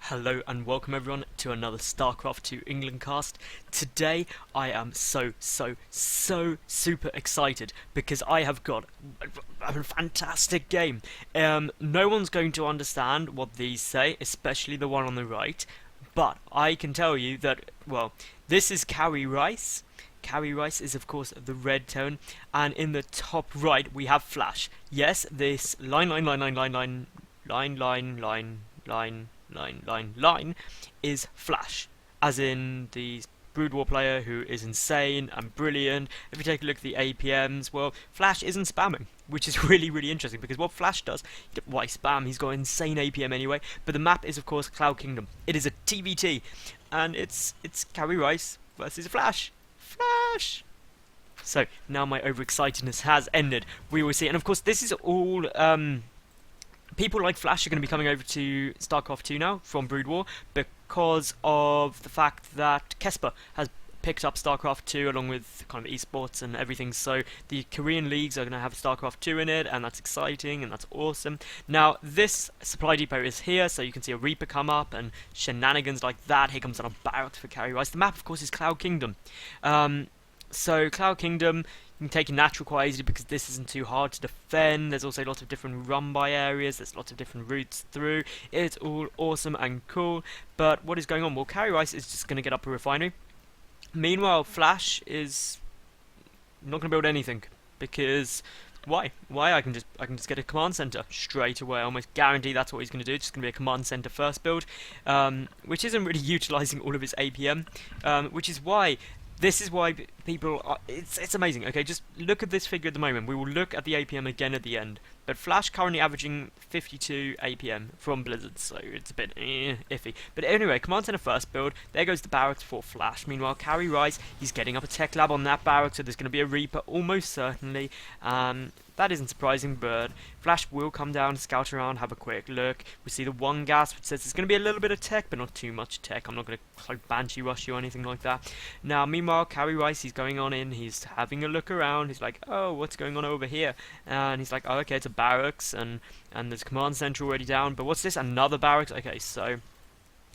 Hello and welcome everyone to another StarCraft 2 England cast. Today I am so super excited because I have got a fantastic game. No one's going to understand what these say, especially the one on the right, but I can tell you that, well, this is Kawaiirice. Kawaiirice is of course the red tone, and in the top right we have Flash. Yes, this line is Flash, as in the Brood War player who is insane and brilliant. If you take a look at the APMs, well, Flash isn't spamming, which is really interesting, because what Flash does, why spam? He's got insane APM anyway. But the map is of course Cloud Kingdom. It is a TvT, and it's Kawaiirice versus Flash. So now my overexcitedness has ended. We will see, and of course this is all people like Flash are going to be coming over to StarCraft 2 now from Brood War because of the fact that Kesper has picked up StarCraft 2 along with kind of esports and everything. So the Korean leagues are going to have StarCraft 2 in it, and that's exciting and that's awesome. Now this supply depot is here, so you can see a Reaper come up and shenanigans like that. Here comes on a barracks for Kawaiirice. The map, of course, is Cloud Kingdom. So Cloud Kingdom, you can take your natural quite easily because this isn't too hard to defend. There's also lots of different run-by areas. There's lots of different routes through. It's all awesome and cool. But what is going on? Well, Kawaiirice is just going to get up a refinery. Meanwhile, Flash is not going to build anything because why? I can just get a command center straight away. I almost guarantee that's what he's going to do. It's just going to be a command center first build, which isn't really utilizing all of his APM, which is why. This is why people are, it's amazing. Okay, just look at this figure at the moment. We will look at the APM again at the end. But Flash currently averaging 52 APM from Blizzard, so it's a bit iffy. But anyway, command center first build. There goes the barracks for Flash. Meanwhile, Kawaiirice, he's getting up a tech lab on that barracks, so there's going to be a Reaper almost certainly. That isn't surprising, but Flash will come down, scout around, have a quick look. We see the one gas, which says there's going to be a little bit of tech, but not too much tech. I'm not going to like Banshee rush you or anything like that. Now, meanwhile, Kawaiirice, he's going on in, he's having a look around. He's like, oh, what's going on over here? And he's like, oh, okay, it's a barracks, and there's command center already down. But what's this? Another barracks? Okay, so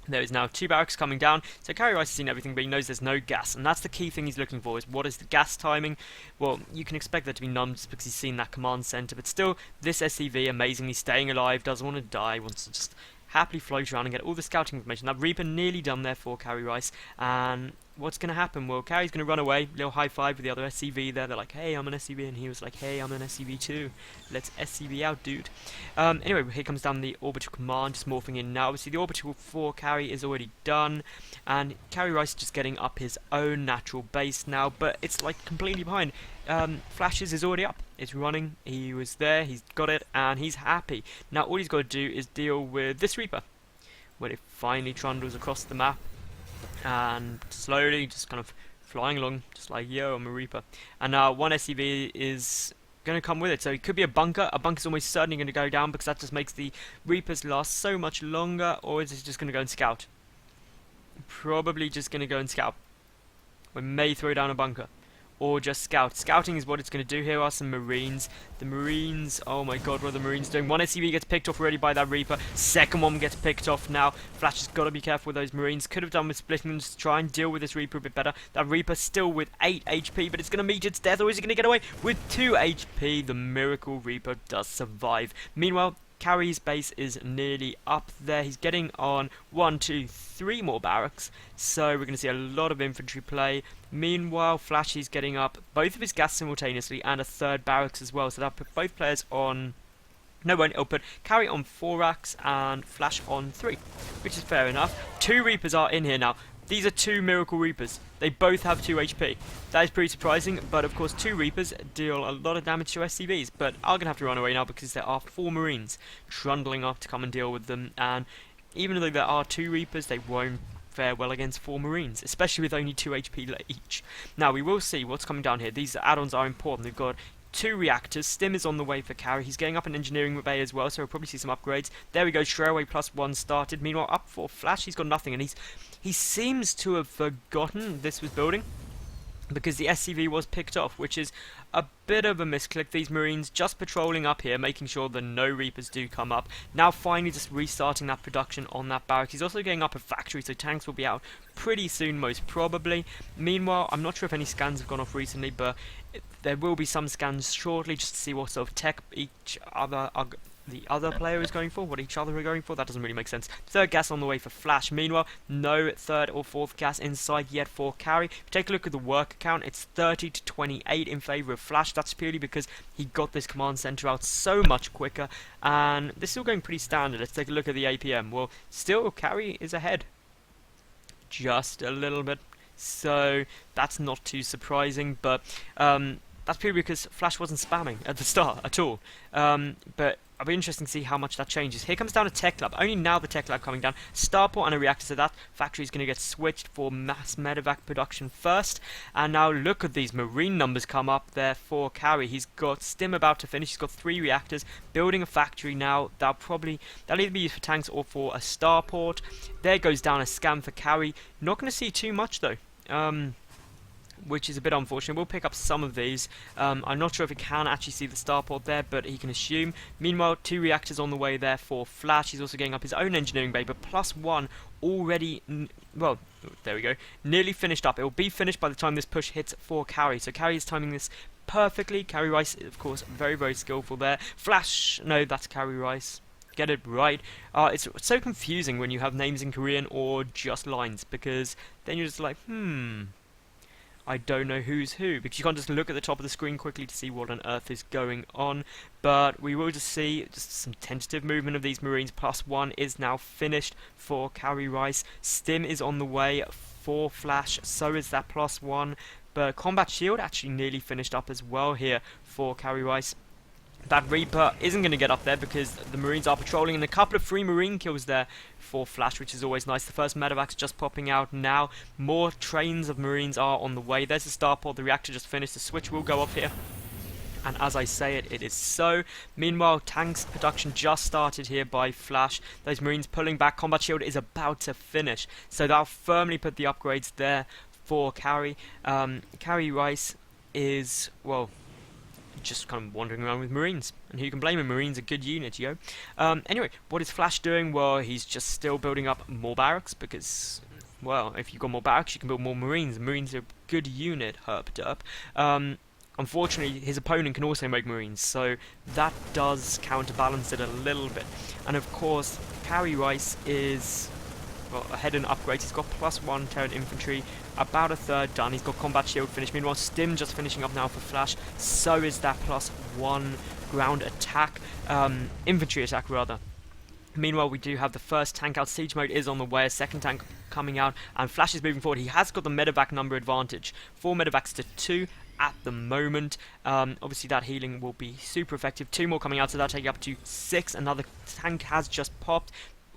there is now 2 barracks coming down. So Kawaiirice has seen everything, but he knows there's no gas, and that's the key thing he's looking for, is what is the gas timing. Well, you can expect that to be none just because he's seen that command center, but still, this SCV, amazingly staying alive, doesn't want to die, wants to just happily float around and get all the scouting information. That Reaper nearly done there for Kawaiirice, and what's going to happen? Well, Kawai's going to run away, little high five with the other SCV there. They're like, hey, I'm an SCV, and he was like, hey, I'm an SCV too. Let's SCV out, dude. Anyway, here comes down the orbital command, just morphing in now. Obviously, the orbital for Kawi is already done, and Kawaiirice is just getting up his own natural base now, but it's like completely behind. Flashes is already up. It's running. He was there. He's got it, and he's happy. Now, all he's got to do is deal with this Reaper when it finally trundles across the map, and slowly just kind of flying along, just like, yo, I'm a Reaper. And now one SCV is going to come with it, so it could be a bunker. A bunker's almost certainly going to go down because that just makes the Reapers last so much longer. Or is it just going to go and scout? Probably just going to go and scout. We may throw down a bunker, or just scout. Scouting is what it's going to do. Here are some Marines. The Marines, oh my god, what are the Marines doing? One SCV gets picked off already by that Reaper. Second one gets picked off now. Flash has got to be careful with those Marines. Could have done with splitting them to try and deal with this Reaper a bit better. That Reaper still with 8 HP, but it's going to meet its death, or is it going to get away with 2 HP? The Miracle Reaper does survive. Meanwhile, Kawi's base is nearly up there. He's getting on 1, 2, 3 more barracks, so we're going to see a lot of infantry play. Meanwhile, Flash is getting up both of his gas simultaneously and a 3rd barracks as well, so that'll put both players on. No, won't. It'll put Kawi on 4 racks and Flash on 3, which is fair enough. 2 Reapers are in here now. These are 2 Miracle Reapers. They both have 2 HP. That is pretty surprising, but of course 2 Reapers deal a lot of damage to SCVs, but I'm going to have to run away now because there are 4 Marines trundling up to come and deal with them, and even though there are 2 Reapers, they won't fare well against 4 Marines, especially with only 2 HP each. Now, we will see what's coming down here. These add-ons are important. They've got 2 reactors. Stim is on the way for Kawi. He's getting up an engineering bay as well, so we'll probably see some upgrades. There we go, Straightaway +1 started. Meanwhile, up for Flash, he's got nothing, and he seems to have forgotten this was building. because the SCV was picked off, which is a bit of a misclick. These Marines just patrolling up here, making sure that no Reapers do come up. Now finally just restarting that production on that barracks. He's also getting up a factory, so tanks will be out pretty soon, most probably. Meanwhile, I'm not sure if any scans have gone off recently, but there will be some scans shortly, just to see what sort of tech the other player is going for, what each other are going for. That doesn't really make sense. Third gas on the way for Flash. Meanwhile, no third or fourth gas inside yet for Carry. If you take a look at the worker count, it's 30 to 28 in favour of Flash. That's purely because he got this command centre out so much quicker, and this is still going pretty standard. Let's take a look at the APM. Well, still Carry is ahead, just a little bit, so that's not too surprising, but that's purely because Flash wasn't spamming at the start at all. But it'll be interesting to see how much that changes. Here comes down a tech lab. Only now the tech lab coming down. Starport and a reactor, so that factory is going to get switched for mass medevac production first. And now look at these Marine numbers come up there for Carry. He's got Stim about to finish. He's got 3 reactors, building a factory now. That'll either be used for tanks or for a starport. There goes down a scan for Carry. Not going to see too much though. Which is a bit unfortunate. We'll pick up some of these. I'm not sure if he can actually see the starport there, but he can assume. Meanwhile, 2 reactors on the way there for Flash. He's also getting up his own engineering bay, but +1 already, well, there we go, nearly finished up. It will be finished by the time this push hits for Carry. So Carry is timing this perfectly. Kawaiirice, of course, very, very skillful there. Flash, no, that's Kawaiirice. Get it right. It's so confusing when you have names in Korean or just lines, because then you're just like, I don't know who's who, because you can't just look at the top of the screen quickly to see what on earth is going on. But we will just see just some tentative movement of these Marines. +1 is now finished for Kawaiirice. Stim is on the way for Flash, so is that +1. But Combat Shield actually nearly finished up as well here for Kawaiirice. That Reaper isn't going to get up there because the Marines are patrolling, and a couple of free Marine kills there for Flash, which is always nice. The first medevac's just popping out now. More trains of Marines are on the way. There's the starport. The reactor just finished. The switch will go up here. And as I say it, it is so. Meanwhile, tanks production just started here by Flash. Those Marines pulling back. Combat Shield is about to finish. So that'll firmly put the upgrades there for Carry. Kawaiirice is, well, just kind of wandering around with Marines, and who can blame him? Marines are a good unit, yo. Anyway, what is Flash doing? Well, he's just still building up more barracks, because, well, if you've got more barracks, you can build more Marines. Marines are a good unit, herp derp. Unfortunately, his opponent can also make Marines, so that does counterbalance it a little bit. And of course, Kawaiirice is, well, ahead in upgrades. He's got +1 Terran infantry, about a third done. He's got Combat Shield finished. Meanwhile, Stim just finishing up now for Flash. So is that +1 ground attack, infantry attack rather. Meanwhile, we do have the first tank out. Siege mode is on the way. A second tank coming out, and Flash is moving forward. He has got the medevac number advantage. 4 medevacs to 2 at the moment. Obviously that healing will be super effective. 2 more coming out, so that'll take you up to 6. Another tank has just popped.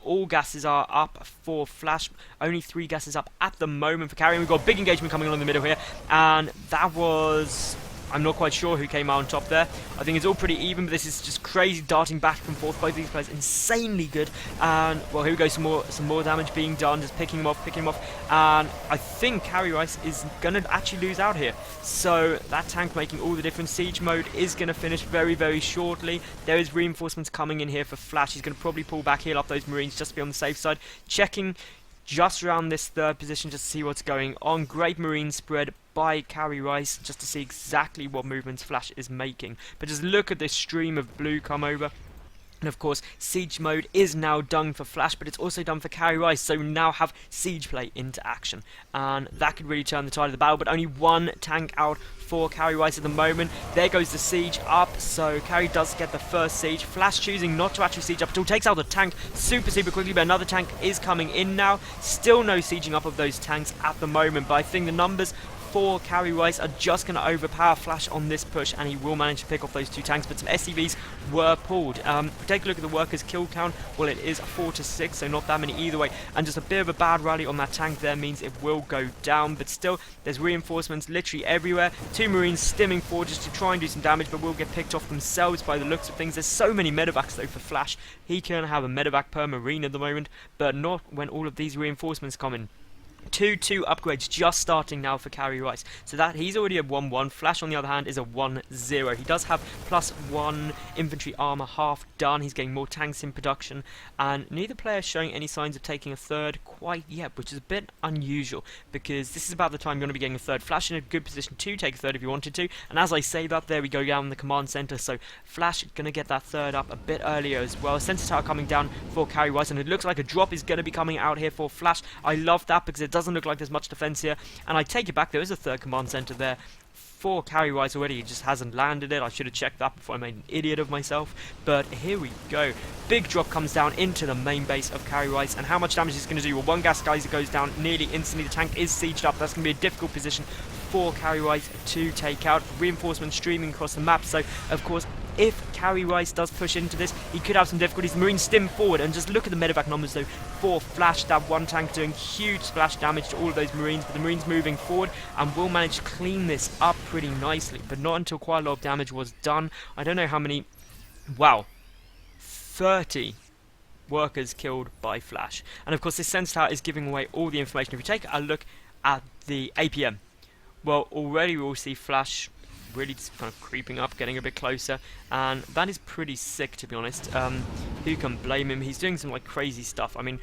All gases are up for Flash. Only 3 gases up at the moment for Carry. We've got a big engagement coming along the middle here, and that was, I'm not quite sure who came out on top there. I think it's all pretty even, but this is just crazy darting back and forth. Both of these players insanely good. And, well, here we go, some more damage being done, just picking him off. And I think Kawaiirice is going to actually lose out here. So that tank making all the difference. Siege mode is going to finish very, very shortly. There is reinforcements coming in here for Flash. He's going to probably pull back, heal up those Marines just to be on the safe side. Checking just around this third position just to see what's going on. Great Marine spread by Kawaiirice just to see exactly what movements Flash is making. But just look at this stream of blue come over. And of course, Siege mode is now done for Flash, but it's also done for Kawaiirice, so we now have Siege play into action. And that could really turn the tide of the battle, but only 1 tank out for Kawaiirice at the moment. There goes the Siege up, so Carry does get the first Siege. Flash choosing not to actually Siege up until takes out the tank super quickly, but another tank is coming in now. Still no sieging up of those tanks at the moment, but I think the numbers for Kawaiirice are just going to overpower Flash on this push, and he will manage to pick off those 2 tanks, but some SCVs were pulled. If we take a look at the workers' kill count, well, it is 4 to 6, so not that many either way, and just a bit of a bad rally on that tank there means it will go down, but still, there's reinforcements literally everywhere. 2 Marines stimming forward just to try and do some damage, but will get picked off themselves by the looks of things. There's so many medevacs though for Flash. He can have a medevac per Marine at the moment, but not when all of these reinforcements come in. 2-2 upgrades just starting now for Kawaiirice. So that he's already a 1-1. Flash, on the other hand, is a 1-0. He does have +1 infantry armor half done. He's getting more tanks in production, and neither player is showing any signs of taking a third quite yet, which is a bit unusual because this is about the time you're going to be getting a third. Flash in a good position to take a third if you wanted to, and as I say that, there we go down the command center. So Flash going to get that third up a bit earlier as well. Sensor tower coming down for Kawaiirice, and it looks like a drop is going to be coming out here for Flash. I love that because it doesn't look like there's much defense here, and I take it back, there is a third command center there for Kawaiirice already. He just hasn't landed it. I should have checked that before I made an idiot of myself, but here we go. Big drop comes down into the main base of Kawaiirice, and how much damage is going to do? Well, one gas geyser goes down nearly instantly. The tank is sieged up. That's going to be a difficult position for Kawaiirice to take out. Reinforcements streaming across the map, so of course if Kawaiirice does push into this, he could have some difficulties. The Marines stim forward, and just look at the medevac numbers though for Flash. That one tank doing huge splash damage to all of those Marines, but the Marines moving forward and will manage to clean this up pretty nicely, but not until quite a lot of damage was done. I don't know how many, wow, 30 workers killed by Flash. And of course this sensor tower is giving away all the information. If you take a look at the APM, well, already we will see Flash really just kind of creeping up, getting a bit closer, and that is pretty sick, to be honest. Who can blame him? He's doing some like crazy stuff. I mean,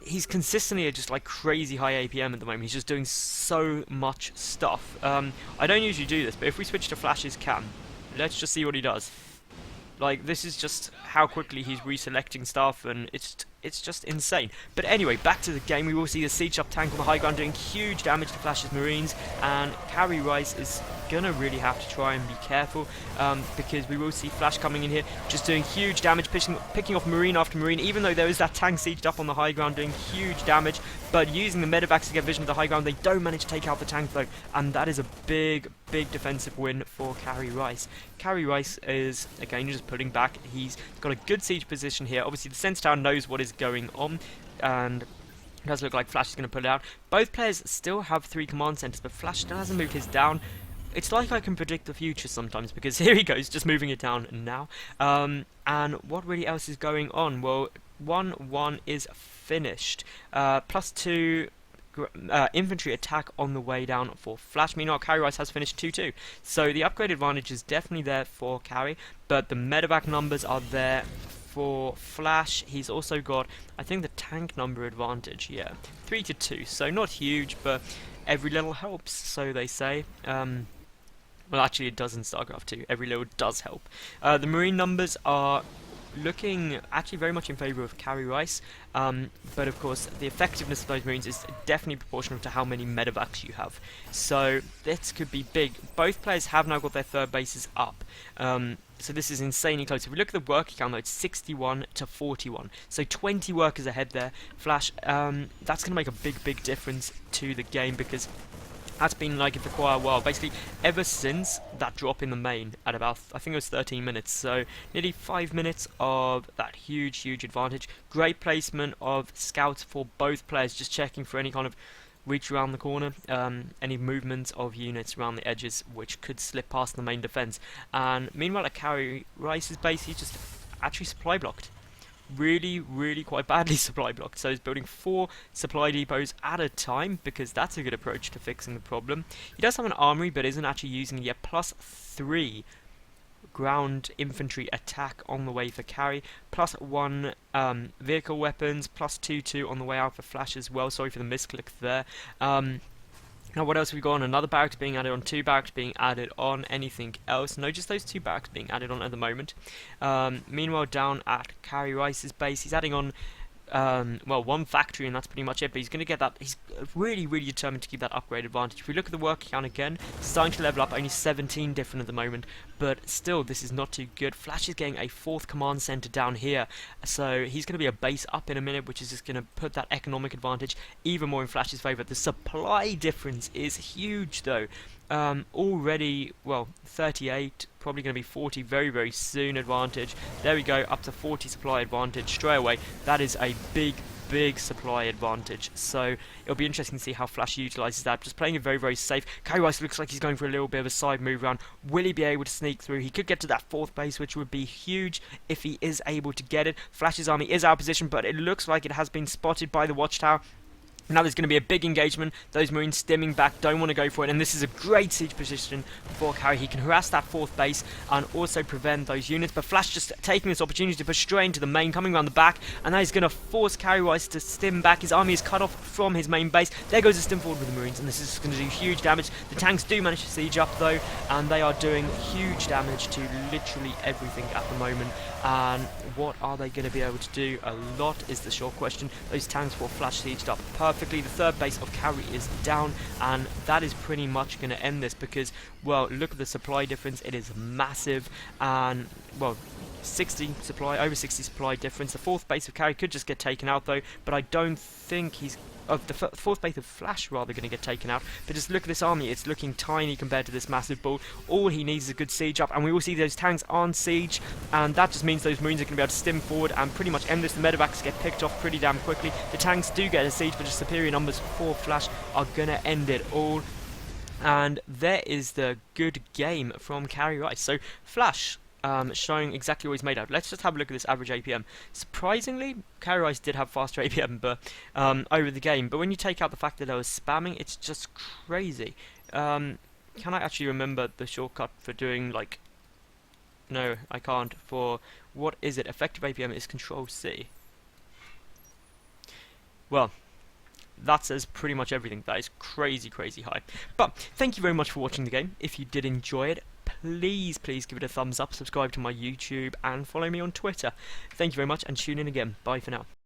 he's consistently at just like crazy high APM at the moment. He's just doing so much stuff. I don't usually do this, but if we switch to Flash's cam, let's just see what he does. Like, this is just how quickly he's reselecting stuff, and it's just insane. But anyway, back to the game. We will see the siege up tank on the high ground doing huge damage to Flash's Marines, and Kawaiirice is gonna really have to try and be careful, because we will see Flash coming in here just doing huge damage, picking off Marine after Marine, even though there is that tank sieged up on the high ground doing huge damage. But using the medevacs to get vision of the high ground, they don't manage to take out the tank though, and that is a big defensive win for Kawaiirice. Kawaiirice is, again, just putting back. He's got a good siege position here. Obviously the sensor tower knows what is going on, and it does look like Flash is going to put it out. Both players still have 3 command centers, but Flash still hasn't moved his down. It's like I can predict the future sometimes, because here he goes, just moving it down now. And what really else is going on? Well, 1-1 is finished. +2 infantry attack on the way down for Flash. Meanwhile, Kawaiirice has finished 2-2. So the upgrade advantage is definitely there for Kawi, but the medevac numbers are there for Flash. He's also got, I think, the tank number advantage, yeah, 3-2. So not huge, but every little helps, so they say. Well, actually, it does in StarCraft 2. Every little does help. The Marine numbers are looking actually very much in favour of Kawaiirice, but of course the effectiveness of those Marines is definitely proportional to how many medevacs you have. So this could be big. Both players have now got their third bases up. So this is insanely close. If we look at the worker count though, it's 61 to 41. So 20 workers ahead there. Flash, that's going to make a big difference to the game, because that's been like it for quite a while, basically ever since that drop in the main at about, I think it was 13 minutes, so nearly 5 minutes of that huge advantage. Great placement of scouts for both players, just checking for any kind of reach around the corner, any movements of units around the edges which could slip past the main defense. And meanwhile at Kawaiirice's base, he's just actually supply blocked. Really quite badly supply blocked. So he's building 4 supply depots at a time, because that's a good approach to fixing the problem. He does have an armory, but isn't actually using it yet. +3 ground infantry attack on the way for Kawi, +1 vehicle weapons, +2 on the way out for Flash as well. Sorry for the misclick there. Now what else have we got on? Another barracks being added on, 2 barracks being added on, anything else? No, just those 2 barracks being added on at the moment. Meanwhile down at Kawaiirice's base, he's adding on, well, 1 factory, and that's pretty much it, but he's going to get that. He's really determined to keep that upgrade advantage. If we look at the worker count again, starting to level up, only 17 different at the moment, but still this is not too good. Flash is getting a 4th command center down here, so he's going to be a base up in a minute, which is just going to put that economic advantage even more in Flash's favour. The supply difference is huge though. Already, well, 38, probably going to be 40 very soon advantage. There we go, up to 40 supply advantage straight away. That is a big supply advantage, so it'll be interesting to see how Flash utilises that. Just playing it very safe. Kawaiirice looks like he's going for a little bit of a side move around. Will he be able to sneak through? He could get to that 4th base, which would be huge if he is able to get it. Flash's army is out of position, but it looks like it has been spotted by the watchtower. Now there's going to be a big engagement. Those Marines stimming back, don't want to go for it, and this is a great siege position for Carry. He can harass that 4th base and also prevent those units, but Flash just taking this opportunity to push straight into the main, coming around the back, and that is going to force Kawaiirice to stim back. His army is cut off from his main base. There goes a stim forward with the Marines, and this is going to do huge damage. The tanks do manage to siege up though, and they are doing huge damage to literally everything at the moment. And what are they going to be able to do? A lot is the short question. Those tanks will Flash sieged up perfectly. The 3rd base of Carry is down, and that is pretty much going to end this because, well, look at the supply difference. It is massive, and, well, 60 supply, over 60 supply difference. The 4th base of Carry could just get taken out though, but I don't think he's of the 4th base of Flash rather going to get taken out. But just look at this army, it's looking tiny compared to this massive ball. All he needs is a good siege up, and we will see those tanks on siege, and that just means those Marines are going to be able to stim forward and pretty much end this. The medevacs get picked off pretty damn quickly. The tanks do get a siege, but just superior numbers for Flash are going to end it all. And there is the good game from Kawaiirice. So Flash showing exactly what he's made of. Let's just have a look at this average APM. Surprisingly, Kawaiirice did have faster APM but over the game, but when you take out the fact that I was spamming, it's just crazy. Can I actually remember the shortcut for doing, like... No, I can't. For, what is it? Effective APM is Control-C. Well, that says pretty much everything. That is crazy, crazy high. But thank you very much for watching the game. If you did enjoy it, please give it a thumbs up, subscribe to my YouTube, and follow me on Twitter. Thank you very much, and tune in again. Bye for now.